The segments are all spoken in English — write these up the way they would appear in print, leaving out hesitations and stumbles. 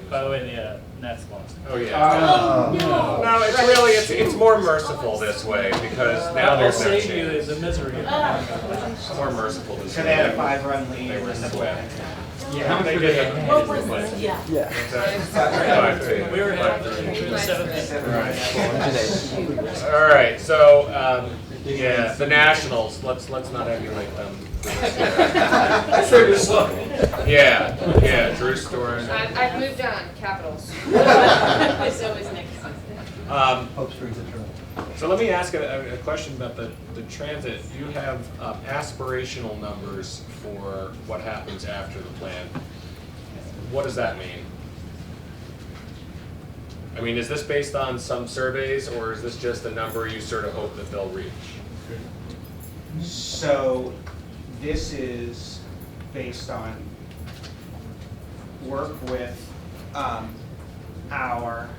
By the way, the Nets lost. Oh yeah. No. No, it's really it's more merciful this way because now They'll there's no save you chance. the misery. It's more merciful this So way. they had a 5-run lead. They were swept. Yeah, they did. What was this? Yeah. We were having the seventh. All right, so yeah, the Nationals. Let's not emulate them. Yeah, Drew Storen. I've moved on. Capitals. It's always next. Hope springs eternal. So let me ask a question about the transit. You have aspirational numbers for what happens after the plan. What does that mean? I mean, is this based on some surveys, or is this just a number you sort of hope that they'll reach? So this is based on work with our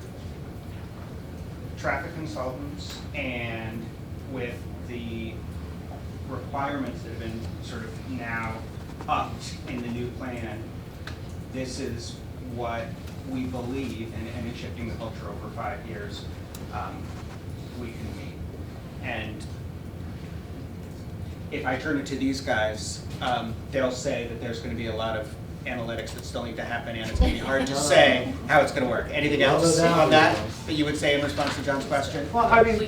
traffic consultants and with the requirements that have been sort of now upped in the new plan. This is what we believe, and in shifting the culture over 5 years, we can meet. And if I turn it to these guys, they'll say that there's going to be a lot of analytics that still need to happen, and it's going to be hard to say how it's going to work. Anything else on that you would say in response to John's question? Well, I mean,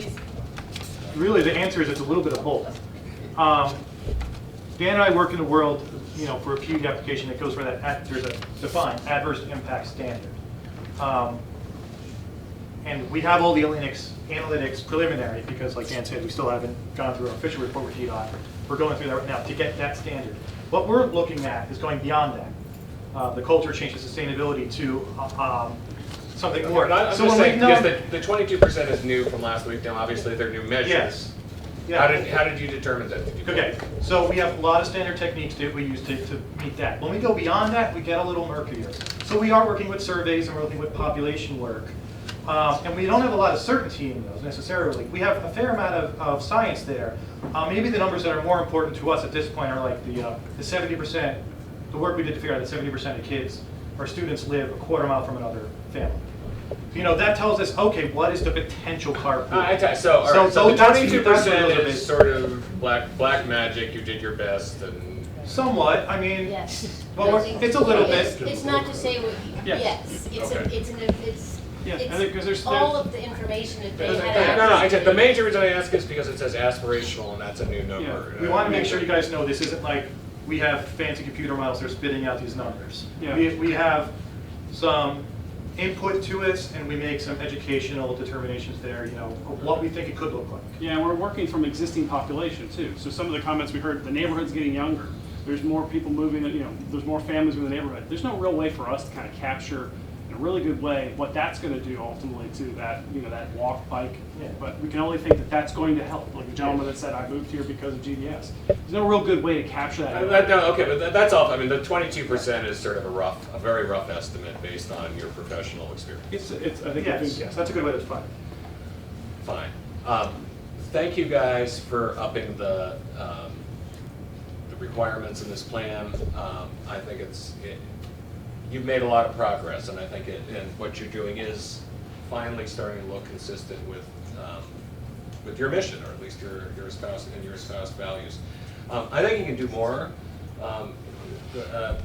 really the answer is it's a little bit of both. Dan and I work in a world, for a PUD application that goes for that, there's a defined adverse impact standard. And we have all the analytics preliminary because, like Dan said, we still haven't gone through our official report with DDOT. We're going through that right now to get that standard. What we're looking at is going beyond that. The culture change, the sustainability to something more. But I'm so just when saying, we've because the 22% is new from last week. Now, obviously, they're new measures. Yes. Yeah. How did you determine that? Okay, so we have a lot of standard techniques that we use to meet that. When we go beyond that, we get a little murkier. So we are working with surveys and we're looking with population work. And we don't have a lot of certainty in those necessarily. We have a fair amount of science there. Maybe the numbers that are more important to us at this point are like the 70%, the work we did to figure out that 70% of kids or students live a quarter mile from another family. That tells us, okay, what is the potential carpool? So the that's 22% really is sort of black magic. You did your best, and somewhat. I mean, Yes. well, it's a little It's bit. not to say, Yes. yes, Okay. Yeah, I think because there's all of the information that they no, had. the major reason I ask is because it says aspirational, and that's a new number. We want to make sure you guys know this isn't like we have fancy computer models that are spitting out these numbers. Yeah. We have some input to it, and we make some educational determinations there, of what we think it could look like. Yeah, and we're working from existing population too. So some of the comments we heard, the neighborhood's getting younger. There's more people moving, there's more families in the neighborhood. There's no real way for us to kind of capture in a really good way what that's going to do ultimately to that, that walk, bike. Yeah. But we can only think that that's going to help. Like the gentleman that said, I moved here because of GDS. There's no real good way to capture that. But that's all. I mean, the 22% is sort of a very rough estimate based on your professional experience. I think yes, that's a good way to define it. Fine. Thank you guys for upping the requirements in this plan. I think you've made a lot of progress, and I think and what you're doing is finally starting to look consistent with your mission, or at least your espoused values. I think you can do more. The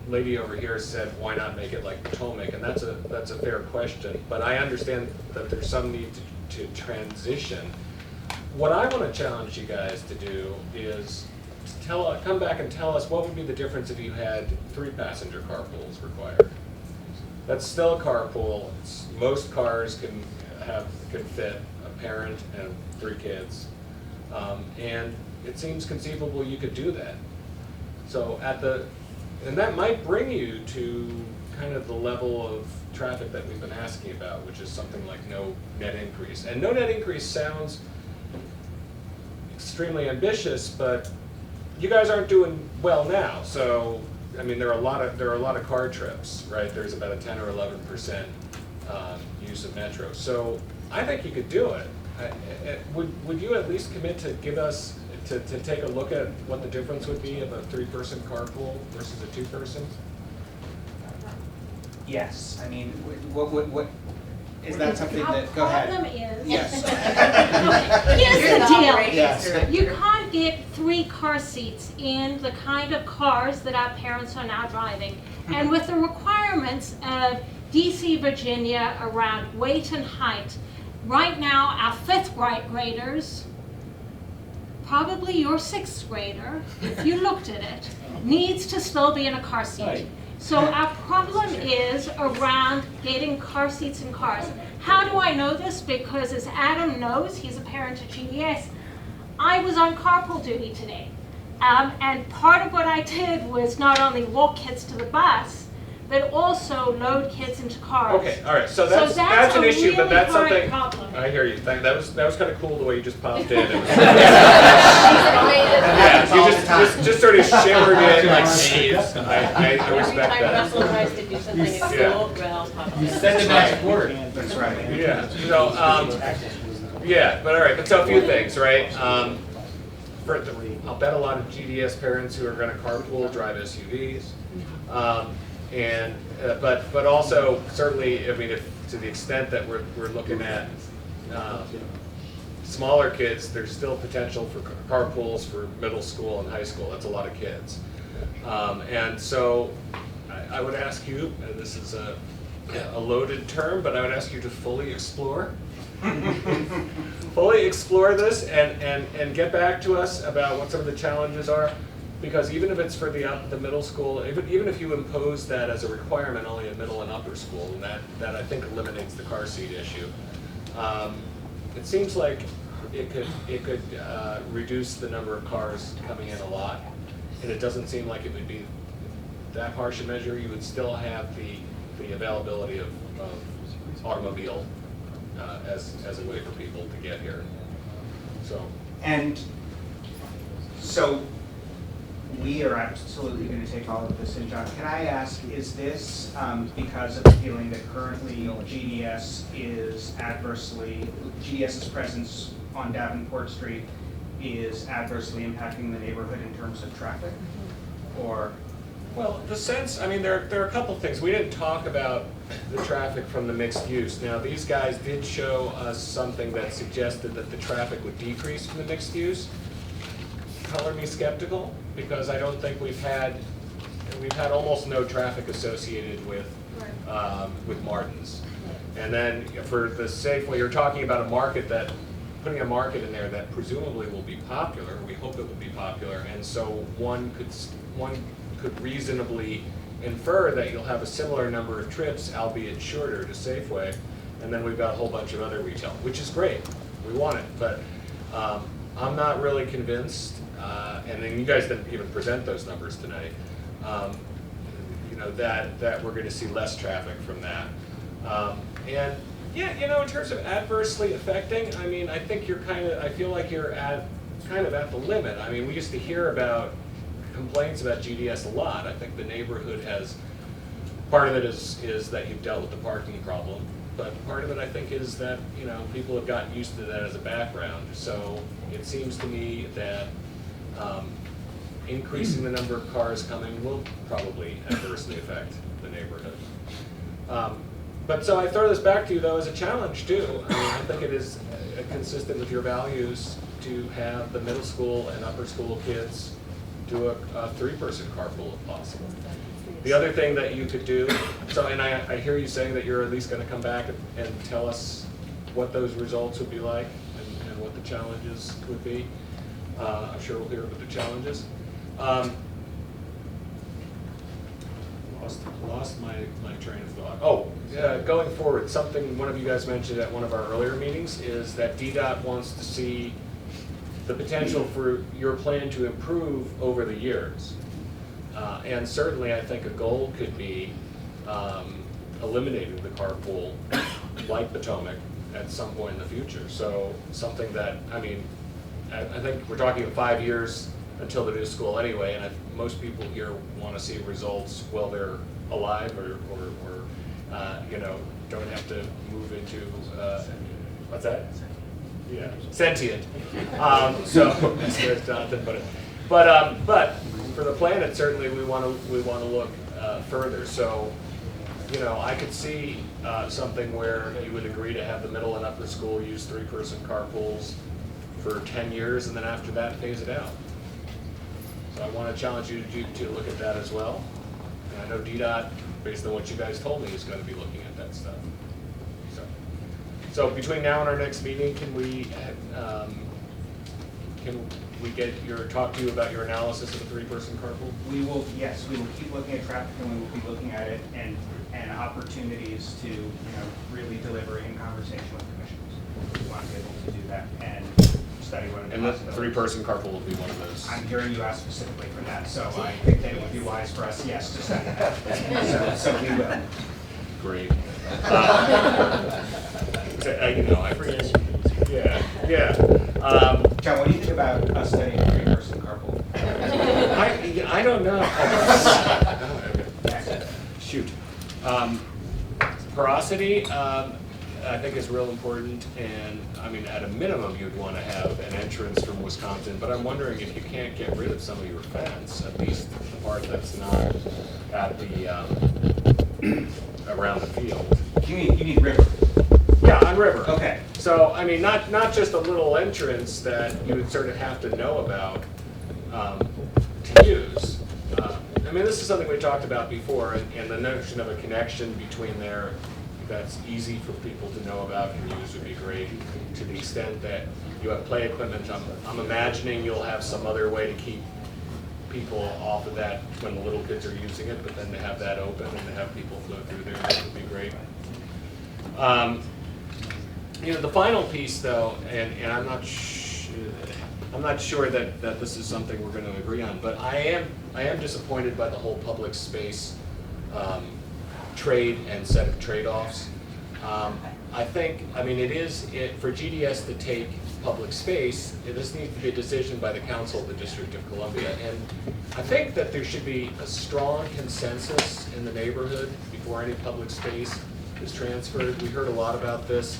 lady over here said, "Why not make it like Potomac?" And that's a fair question. But I understand that there's some need to transition. What I want to challenge you guys to do is come back and tell us what would be the difference if you had 3-passenger carpools required. That's still a carpool. Most cars can fit a parent and 3 kids, and it seems conceivable you could do that. So and that might bring you to kind of the level of traffic that we've been asking about, which is something like no net increase. And no net increase sounds extremely ambitious, but you guys aren't doing well now. So, I mean, there are a lot of car trips, right? There's about a 10 or 11% use of metro. So, I think you could do it. Would you at least commit to give us to take a look at what the difference would be of a 3-person carpool versus a 2-person? Yes, I mean, what, is that something that, go ahead. Our problem is. Yes. Here's the deal. Yes. You can't get 3 car seats in the kind of cars that our parents are now driving. And with the requirements of DC, Virginia around weight and height, right now our 5th graders, probably your 6th grader, if you looked at it, needs to still be in a car seat. Right. So our problem is around getting car seats in cars. How do I know this? Because as Adam knows, he's a parent at GDS, I was on carpool duty today. And part of what I did was not only walk kids to the bus, but also load kids into cars. Okay, all right, so that's an a issue, but really that's hard something, problem. I hear you, that was kind of cool the way you just popped in. It was- Yeah, Yeah, you just sort of shimmered in like Steve's. I Every respect time that. Russell tries to do something at Yeah. school, Ralph pops You in. said the magic word. That's right. Yeah, so, yeah, but all right, but so a few things, right? I'll bet a lot of GDS parents who are gonna carpool drive SUVs. But also certainly, I mean, if to the extent that we're looking at smaller kids, there's still potential for carpools for middle school and high school. That's a lot of kids. And so I would ask you, and this is a loaded term, but I would ask you to fully explore this and get back to us about what some of the challenges are. Because even if it's for the middle school, even if you impose that as a requirement only in middle and upper school, and that I think eliminates the car seat issue. It seems like it could reduce the number of cars coming in a lot, and it doesn't seem like it would be that harsh a measure. You would still have the availability of automobile as a way for people to get here. And so we are absolutely going to take all of this in, John. Can I ask, is this because of the feeling that currently GDS's presence on Davenport Street is adversely impacting the neighborhood in terms of traffic? Or? Well, the sense, I mean, there are a couple things. We didn't talk about the traffic from the mixed use. Now, these guys did show us something that suggested that the traffic would decrease from the mixed use. Color me skeptical, because I don't think we've had almost no traffic associated with Martin's. And then for the Safeway, you're talking about putting a market in there that presumably will be popular. We hope it will be popular, and so one could reasonably infer that you'll have a similar number of trips, albeit shorter, to Safeway, and then we've got a whole bunch of other retail, which is great. We want it, but I'm not really convinced. And then you guys didn't even present those numbers tonight. That we're going to see less traffic from that. And yeah, in terms of adversely affecting, I mean, I think I feel like you're kind of at the limit. I mean, we used to hear about complaints about GDS a lot. I think the neighborhood has, part of it is that you've dealt with the parking problem, but part of it I think is that, people have gotten used to that as a background. So it seems to me that increasing the number of cars coming will probably adversely affect the neighborhood. But so I throw this back to you though as a challenge too. I mean, I think it is consistent with your values to have the middle school and upper school kids do a 3-person carpool if possible. The other thing that you could do, and I hear you saying that you're at least going to come back and tell us what those results would be like and what the challenges would be. I'm sure we'll hear about the challenges. Lost my train of thought. Oh, yeah, going forward, something one of you guys mentioned at one of our earlier meetings is that DDOT wants to see the potential for your plan to improve over the years. And certainly I think a goal could be eliminating the carpool like Potomac at some point in the future. So something that, I mean, I think we're talking 5 years until the new school anyway, and most people here want to see results while they're alive or don't have to move into, what's that? Yeah, sentient. So, as Jonathan put it. But for the planet, certainly we want to look further. So, you know, I could see something where you would agree to have the middle and upper school use 3-person carpools for 10 years, and then after that, phase it out. So I want to challenge you to look at that as well. And I know DDOT, based on what you guys told me, is going to be looking at that stuff. So between now and our next meeting, can we talk to you about your analysis of the 3-person carpool? We will, yes, we will keep looking at traffic, and we will be looking at it and opportunities to, really deliver in conversation with commissioners. We want to be able to do that and study what it And the is. 3-person carpool will be one of those. I'm hearing you ask specifically for that, so I think that it would be wise for us, yes, to study that. So we will. Great. I forget. Yeah. John, what do you think about us studying a 3-person carpool? I don't know. Shoot. Porosity, I think is real important, and I mean, at a minimum, you'd want to have an entrance from Wisconsin, but I'm wondering if you can't get rid of some of your fence, at least the part that's not at the, around the field. You need river. Yeah, on River. Okay. So, I mean, not just a little entrance that you would sort of have to know about to use. I mean, this is something we talked about before, and the notion of a connection between there that's easy for people to know about and use would be great. To the extent that you have play equipment, I'm imagining you'll have some other way to keep people off of that when the little kids are using it, but then to have that open and to have people flow through there, that would be great. The final piece, though, and I'm not sure that this is something we're going to agree on, but I am disappointed by the whole public space trade and set of trade-offs. For GDS to take public space, this needs to be a decision by the Council of the District of Columbia, and I think that there should be a strong consensus in the neighborhood before any public space is transferred. We heard a lot about this.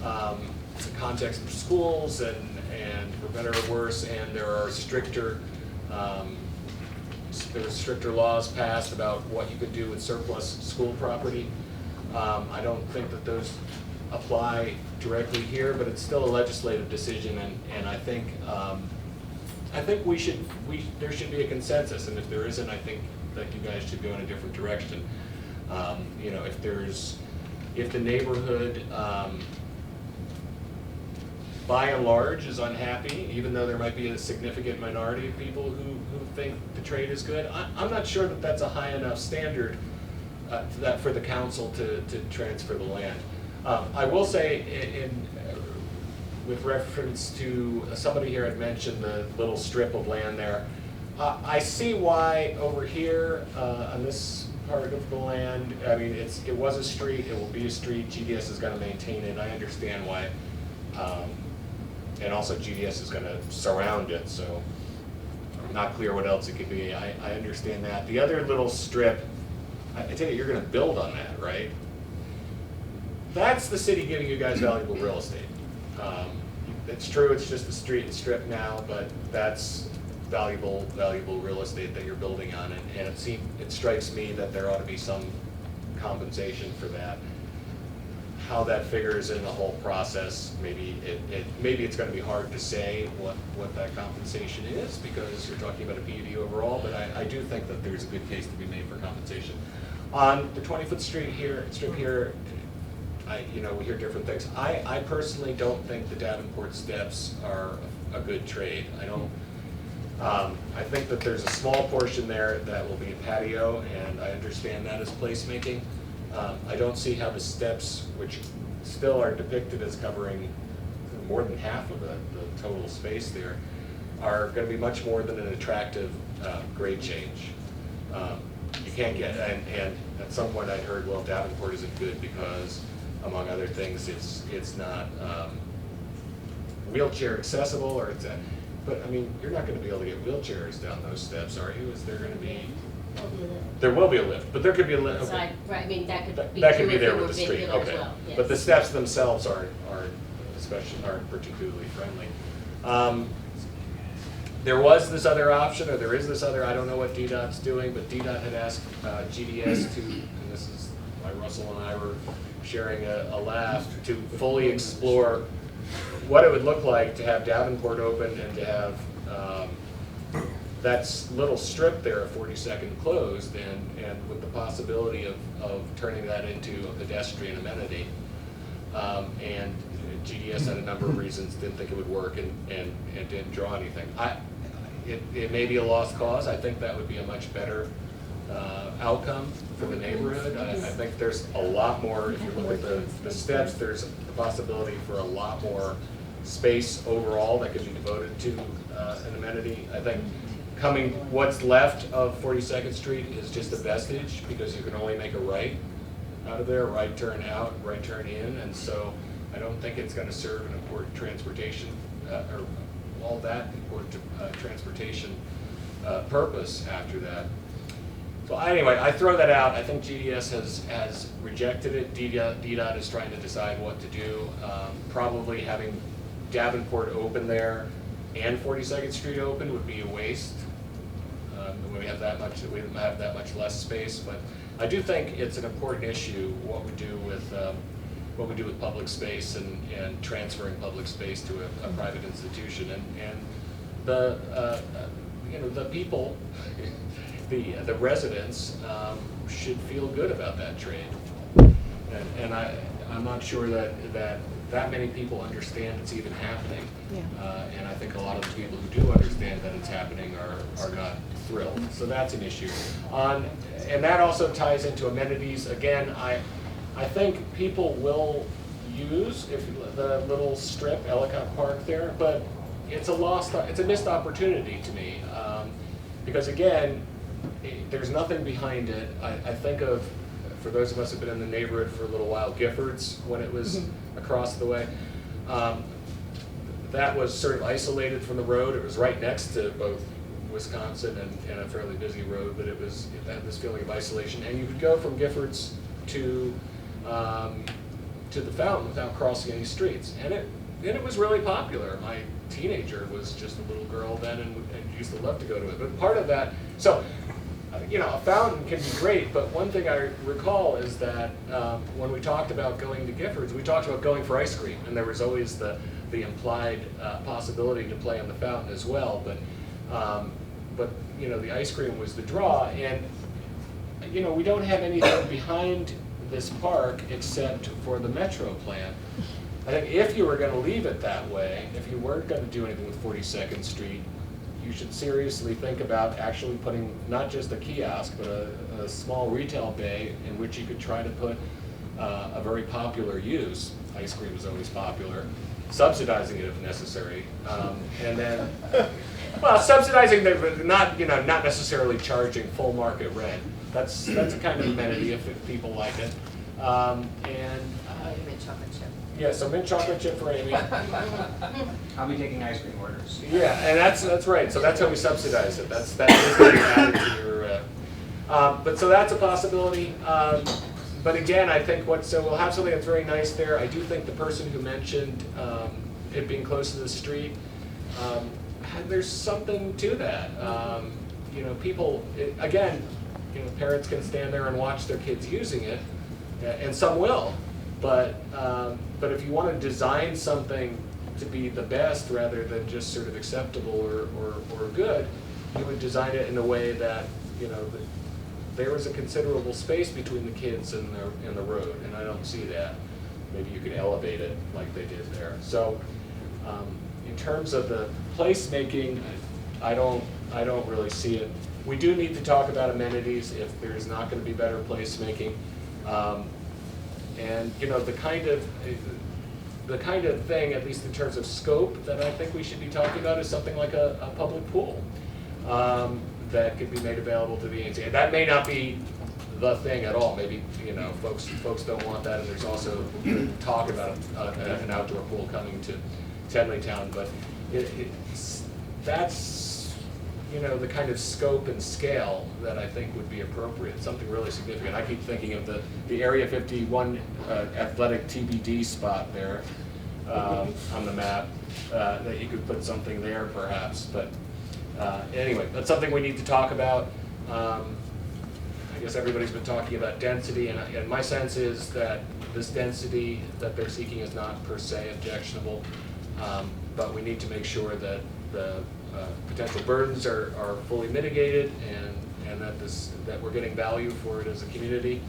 The context of schools and for better or worse, and there are stricter laws passed about what you could do with surplus school property. I don't think that those apply directly here, but it's still a legislative decision, and I think there should be a consensus, and if there isn't, I think that you guys should go in a different direction. If the neighborhood by and large is unhappy, even though there might be a significant minority of people who think the trade is good, I'm not sure that that's a high enough standard that for the council to transfer the land. I will say, with reference to somebody here had mentioned the little strip of land there, I see why over here on this part of the land, I mean, it was a street, it will be a street, GDS is going to maintain it, I understand why. And also GDS is going to surround it, so I'm not clear what else it could be. I understand that. The other little strip, I take it you're going to build on that, right? That's the city giving you guys valuable real estate. It's true, it's just a street and strip now, but that's valuable real estate that you're building on, and it strikes me that there ought to be some compensation for that. How that figures in the whole process, maybe it's going to be hard to say what that compensation is, because you're talking about a PUD overall, but I do think that there's a good case to be made for compensation. On the 20-foot strip here, we hear different things. I personally don't think the Davenport steps are a good trade. I think that there's a small portion there that will be a patio, and I understand that as placemaking. I don't see how the steps, which still are depicted as covering more than half of the total space there, are going to be much more than an attractive grade change. You can't get, and at some point I'd heard, well, Davenport isn't good because, among other things, it's not wheelchair accessible, but I mean, you're not going to be able to get wheelchairs down those steps, are you? Is there going to be? There will be a lift, but there could be a lift. Okay. Right, I mean, that could be That could true be if there it with were the street, vehicular as okay. well, yes. But the steps themselves aren't particularly friendly. There was this other option, or there is this other, I don't know what DDOT's doing, but DDOT had asked GDS to, and this is why Russell and I were sharing a laugh, to fully explore what it would look like to have Davenport open and to have that little strip there at 42nd closed, and with the possibility of turning that into a pedestrian amenity. And GDS had a number of reasons, didn't think it would work, and didn't draw anything. It may be a lost cause. I think that would be a much better outcome for the neighborhood. I think there's a lot more, if you look at the steps, there's a possibility for a lot more space overall that could be devoted to an amenity. I think what's left of 42nd Street is just a vestige, because you can only make a right out of there, right turn out, right turn in, and so I don't think it's going to serve an important transportation or all that important transportation purpose after that. So anyway, I throw that out. I think GDS has rejected it. DDOT is trying to decide what to do. Probably having Davenport open there and 42nd Street open would be a waste. We have that much less space, but I do think it's an important issue what we do with public space and transferring public space to a private institution, and the people, the residents should feel good about that trade, and I'm not sure that many people understand it's even happening, and I think a lot of the people who do understand that it's happening are not thrilled. So that's an issue. And that also ties into amenities. Again, I think people will use the little strip, Ellicott Park there, but it's a missed opportunity to me, because again, there's nothing behind it. I think of, for those of us who've been in the neighborhood for a little while, Giffords, when it was across the way. That was sort of isolated from the road. It was right next to both Wisconsin and a fairly busy road, but it had this feeling of isolation. And you could go from Giffords to the fountain without crossing any streets. And it was really popular. My teenager was just a little girl then and used to love to go to it. But part of that, so a fountain can be great, but one thing I recall is that when we talked about going to Giffords, we talked about going for ice cream, and there was always the implied possibility to play on the fountain as well. But the ice cream was the draw, and we don't have anything behind this park except for the Metro plan. I think if you were going to leave it that way, if you weren't going to do anything with 42nd Street, you should seriously think about actually putting not just a kiosk, but a small retail bay in which you could try to put a very popular use. Ice cream is always popular. Subsidizing it if necessary, and then, subsidizing not necessarily charging full market rent. That's a kind of amenity if people like it. Mint chocolate chip. Yeah, so mint chocolate chip for Amy. I'll be taking ice cream orders. Yeah, and that's right. So that's how we subsidize it. That is going to be added to your. But so that's a possibility. But again, I think we'll have something that's very nice there. I do think the person who mentioned it being close to the street, there's something to that. People, parents can stand there and watch their kids using it, and some will. But if you want to design something to be the best rather than just sort of acceptable or good, you would design it in a way that there was a considerable space between the kids and the road, and I don't see that. Maybe you could elevate it like they did there. So, in terms of the placemaking, I don't really see it. We do need to talk about amenities if there's not going to be better placemaking, and the kind of thing, at least in terms of scope, that I think we should be talking about is something like a public pool. That could be made available to the ANC. And that may not be the thing at all. Maybe folks don't want that, and there's also talk about an outdoor pool coming to Tenleytown. But that's the kind of scope and scale that I think would be appropriate. Something really significant. I keep thinking of the Area 51 athletic TBD spot there on the map, that you could put something there perhaps, but. Anyway, that's something we need to talk about. I guess everybody's been talking about density, and my sense is that this density that they're seeking is not per se objectionable, but we need to make sure that the potential burdens are fully mitigated, and that we're getting value for it as a community.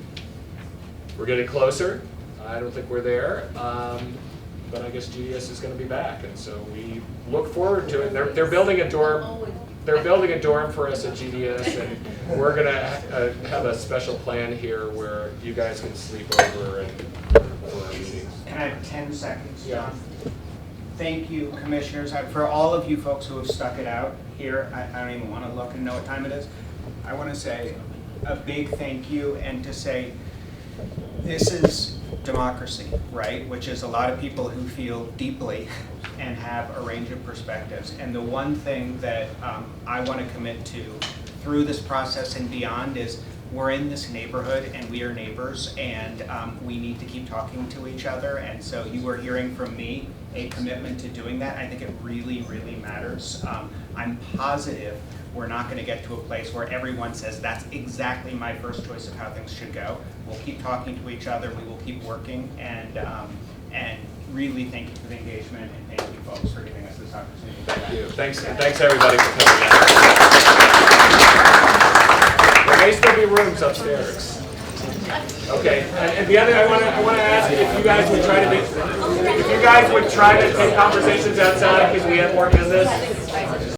We're getting closer. I don't think we're there, but I guess GDS is going to be back, and so we look forward to it. They're building a dorm. They're building a dorm for us at GDS, and we're going to have a special plan here where you guys can sleep over and for our meetings. Can I have 10 seconds, Yeah. John? Thank you, commissioners. For all of you folks who have stuck it out here, I don't even want to look and know what time it is. I want to say a big thank you, and to say this is democracy, right? Which is a lot of people who feel deeply and have a range of perspectives. And the one thing that I want to commit to through this process and beyond is we're in this neighborhood and we are neighbors, and we need to keep talking to each other. And so you are hearing from me a commitment to doing that. I think it really, really matters. I'm positive we're not going to get to a place where everyone says that's exactly my first choice of how things should go. We'll keep talking to each other. We will keep working, and really thank you for the engagement, and thank you folks for giving us this opportunity. Thank you. Thanks, and thanks everybody for coming out. There may still be rooms upstairs. Okay, and the other, I want to ask if you guys would try to take conversations outside because we have more business.